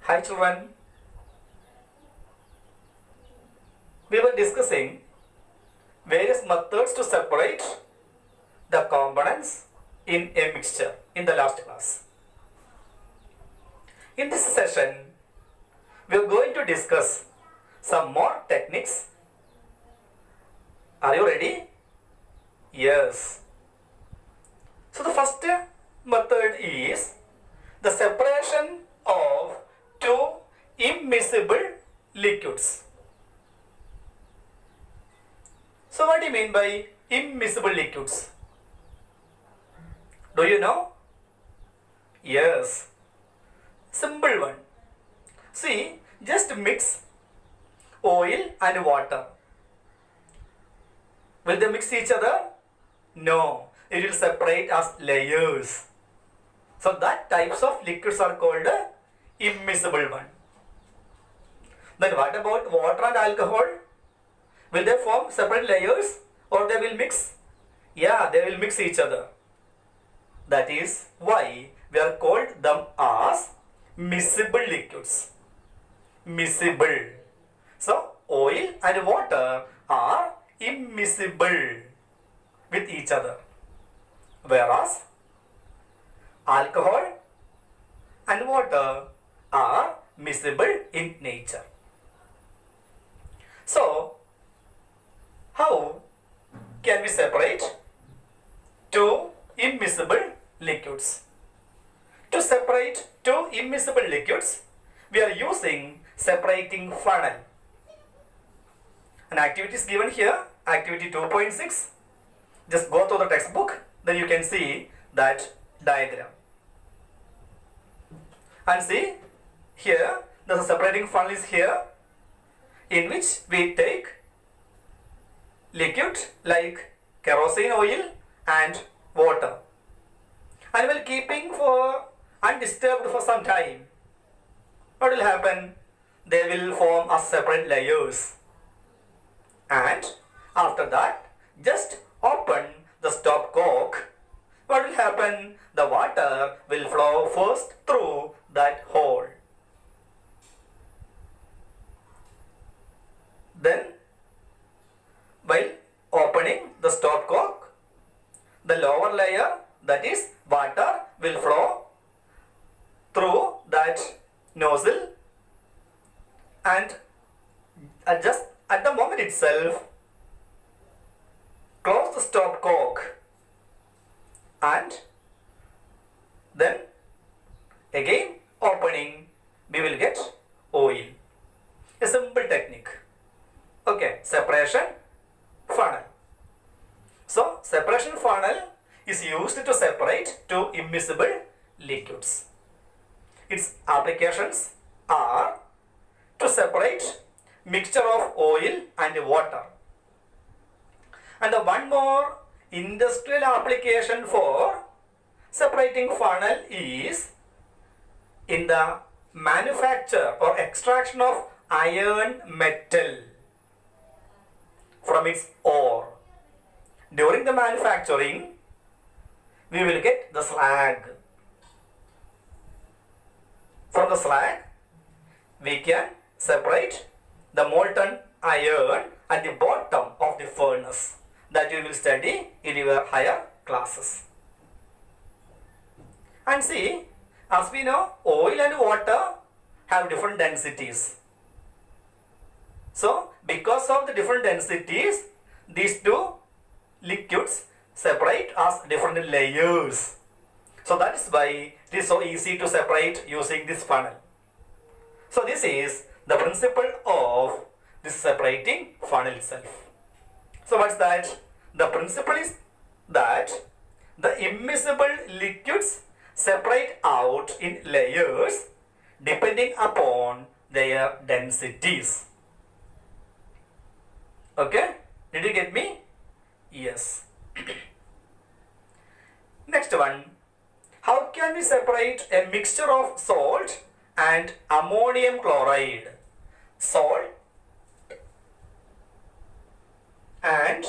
Hi children, we were discussing various methods to separate the components in a mixture in the last class. In this session, we are going to discuss some more techniques. Are you ready? Yes. So the first method is the separation of two immiscible liquids. So what do you mean by immiscible liquids? Do you know? Yes. Simple one. See, just mix oil and water. Will they mix each other? No. It will separate as layers. So that types of liquids are called immiscible one. Then what about water and alcohol? Will they form separate layers or they will mix? Yeah, they will mix each other. That is why we are called them as miscible liquids. Miscible. So oil and water are immiscible with each other. Whereas alcohol and water are miscible in nature. So, how can we separate two immiscible liquids? To separate two immiscible liquids, we are using separating funnel. An activity is given here, activity 2.6. Just go through the textbook, then you can see that diagram. And see, here the separating funnel is here, in which we take liquid like kerosene oil and water, and while keeping for undisturbed for some time, what will happen? They will form as separate layers, and after that just open the stopcock. What will happen? The water will flow first through that hole. Then, while opening the stopcock, the lower layer, that is water, will flow through that nozzle, and just at the moment itself, close the stopcock, and then again opening, we will get oil. A simple technique. Okay, separation funnel. So, separation funnel is used to separate two immiscible liquids. Its applications are to separate mixture of oil and water. And the one more industrial application for separating funnel is in the manufacture or extraction of iron metal from its ore. During the manufacturing, we will get the slag. From the slag, we can separate the molten iron at the bottom of the furnace, that you will study in your higher classes. And see, as we know, oil and water have different densities. So, because of the different densities, these two liquids separate as different layers. So that is why it is so easy to separate using this funnel. So this is the principle of this separating funnel itself. So what's that? The principle is that the immiscible liquids separate out in layers depending upon their densities. Okay? Did you get me? Yes. Next one. How can we separate a mixture of salt and ammonium chloride? Salt and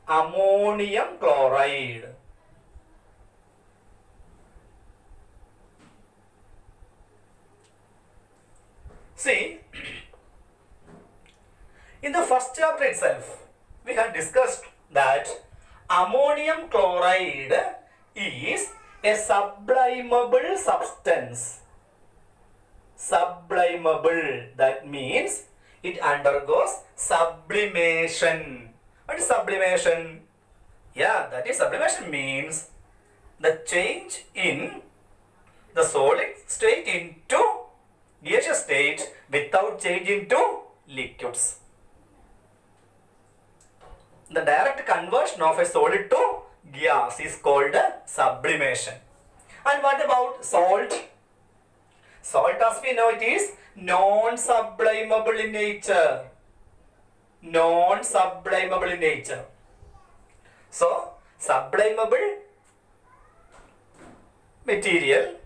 ammonium chloride. In the first chapter itself, we have discussed that ammonium chloride is a sublimable substance. Sublimable, that means it undergoes sublimation. What is sublimation? Yeah, that is sublimation means the change in the solid state into gaseous state without change into liquids. The direct conversion of a solid to gas is called sublimation. And what about salt? Salt, as we know, it is non-sublimable in nature. Non-sublimable in nature. So, sublimable material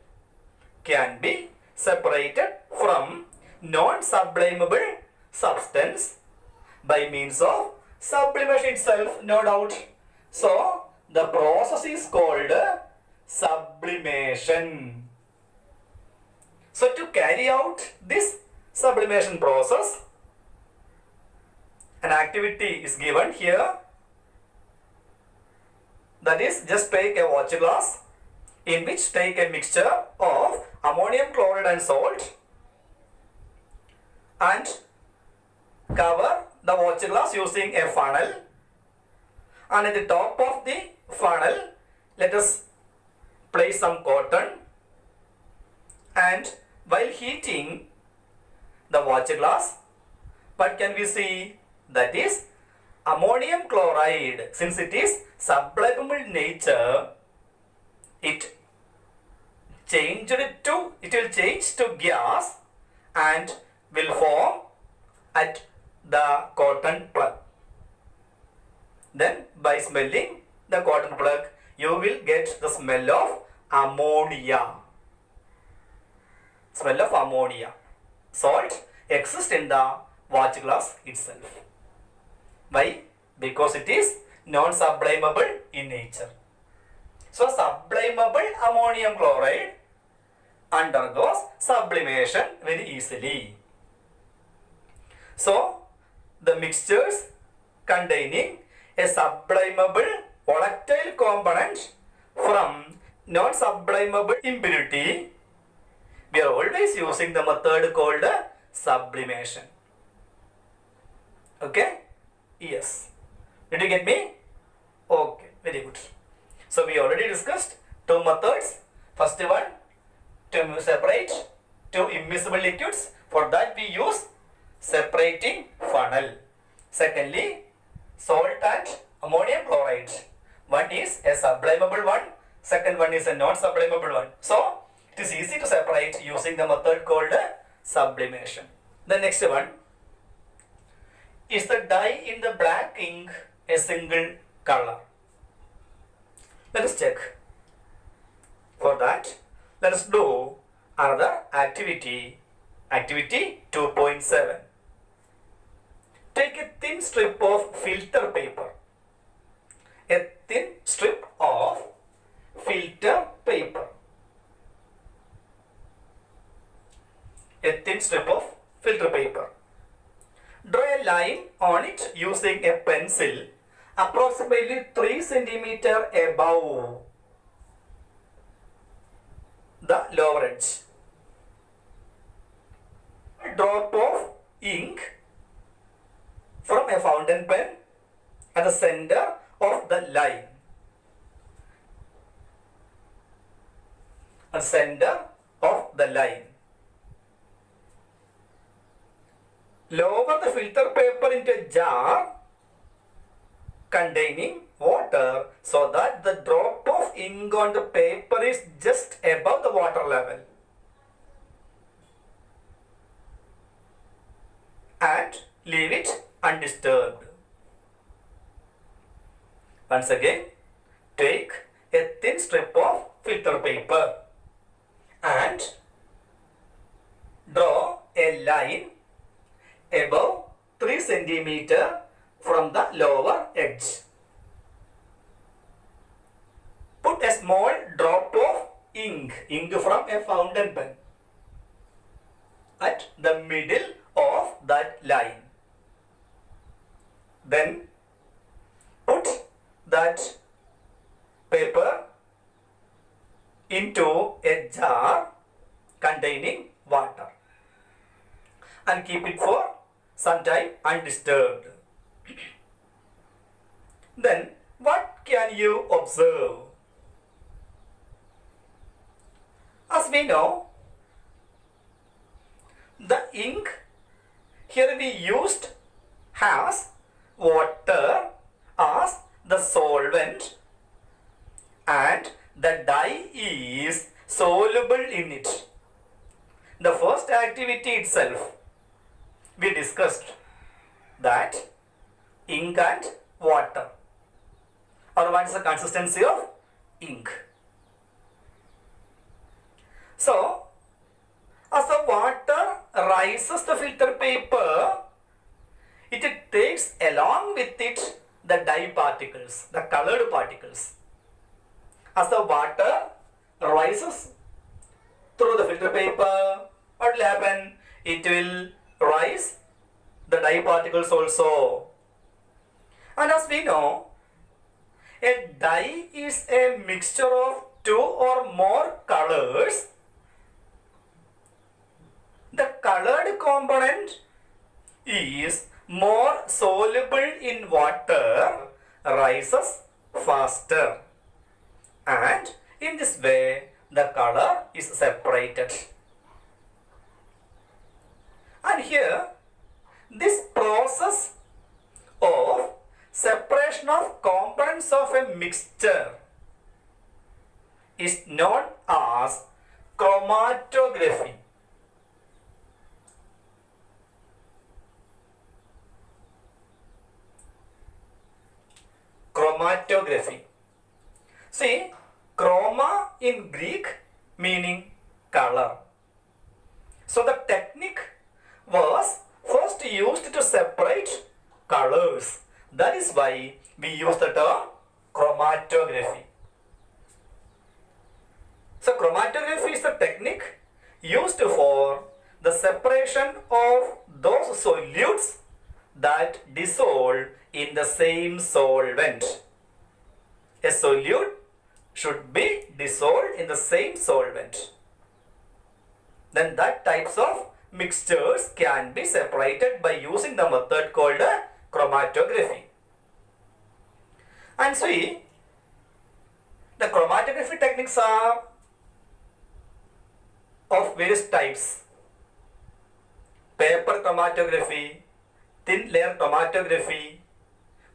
can be separated from non-sublimable substance by means of sublimation itself, no doubt. So, the process is called sublimation. So, to carry out this sublimation process, an activity is given here. That is, just take a watch glass in which take a mixture of ammonium chloride and salt and cover the watch glass using a funnel, and at the top of the funnel let us place some cotton, and while heating the watch glass, what can we see? That is ammonium chloride. Since it is sublimable in nature, it will change to gas and will form at the cotton plug. Then by smelling the cotton plug, you will get the smell of ammonia. Smell of ammonia. Salt exists in the watch glass itself. Why? Because it is non-sublimable in nature. So, sublimable ammonium chloride undergoes sublimation very easily. So, the mixtures containing a sublimable volatile component from non-sublimable impurity, we are always using the method called sublimation. Okay? Yes. Did you get me? Okay, very good. So, we already discussed two methods. First one, to separate two immiscible liquids. For that we use separating funnel. Secondly, salt and ammonium chloride. One is a sublimable one, second one is a non-sublimable one. So, it is easy to separate using the method called sublimation. The next one, is the dye in the black ink a single color? Let us check. For that, let us do another activity. Activity 2.7. Take a thin strip of filter paper. A thin strip of filter paper. A thin strip of filter paper. Draw a line on it using a pencil approximately 3 cm above the lower edge. A drop of ink from a fountain pen at the center of the line. At the center of the line. Lower the filter paper into a jar containing water so that the drop of ink on the paper is just above the water level. And leave it undisturbed. Once again, take a thin strip of filter paper and draw a line above 3 cm from the lower edge. Put a small drop of ink from a fountain pen at the middle of that line. Then put that paper into a jar containing water and keep it for some time undisturbed. Then what can you observe? As we know, the ink here we used has water as the solvent and the dye is soluble in it. The first activity itself we discussed that ink and water, or what is the consistency of ink. So, as the water rises the filter paper, it takes along with it the dye particles, the colored particles. As the water rises through the filter paper, what will happen? It will rise the dye particles also. And as we know, a dye is a mixture of two or more colors. The colored component is more soluble in water, rises faster, and in this way the color is separated. And here this process of separation of components of a mixture is known as chromatography. Chromatography. See, chroma in Greek meaning color. So the technique was first used to separate colors. That is why we use the term chromatography. So chromatography is the technique used for the separation of those solutes that dissolve in the same solvent. A solute should be dissolved in the same solvent. Then that types of mixtures can be separated by using the method called chromatography. And see, the chromatography techniques are of various types. Paper chromatography, thin layer chromatography,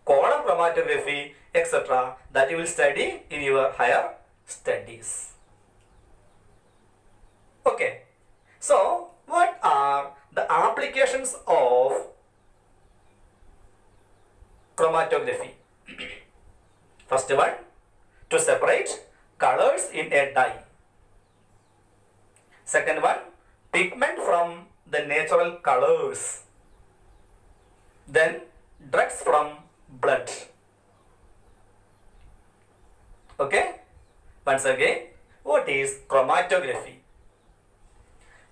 column chromatography, etc. that you will study in your higher studies. Okay. So, what are the applications of chromatography? First one, to separate colors in a dye. Second one, pigment from the natural colors. Then, drugs from blood. Okay? Once again, what is chromatography?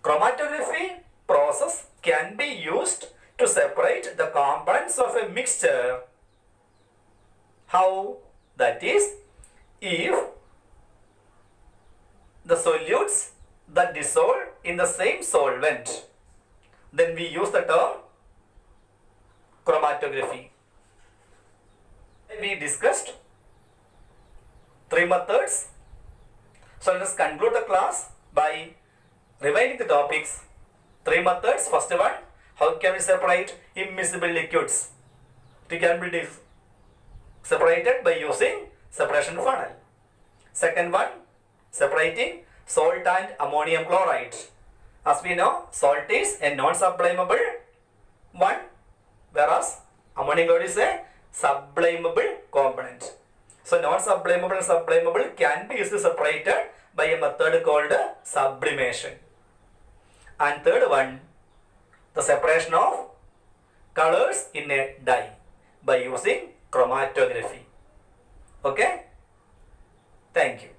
Chromatography process can be used to separate the components of a mixture. How? That is, if the solutes that dissolve in the same solvent, then we use the term chromatography. We discussed three methods. So let us conclude the class by reviving the topics. Three methods. First one, how can we separate immiscible liquids? It can be separated by using separation funnel. Second one, separating salt and ammonium chloride. As we know, salt is a non-sublimable one, whereas ammonium chloride is a sublimable component. So non-sublimable and sublimable can be easily separated by a method called sublimation. And third one, the separation of colors in a dye by using chromatography. Okay? Thank you.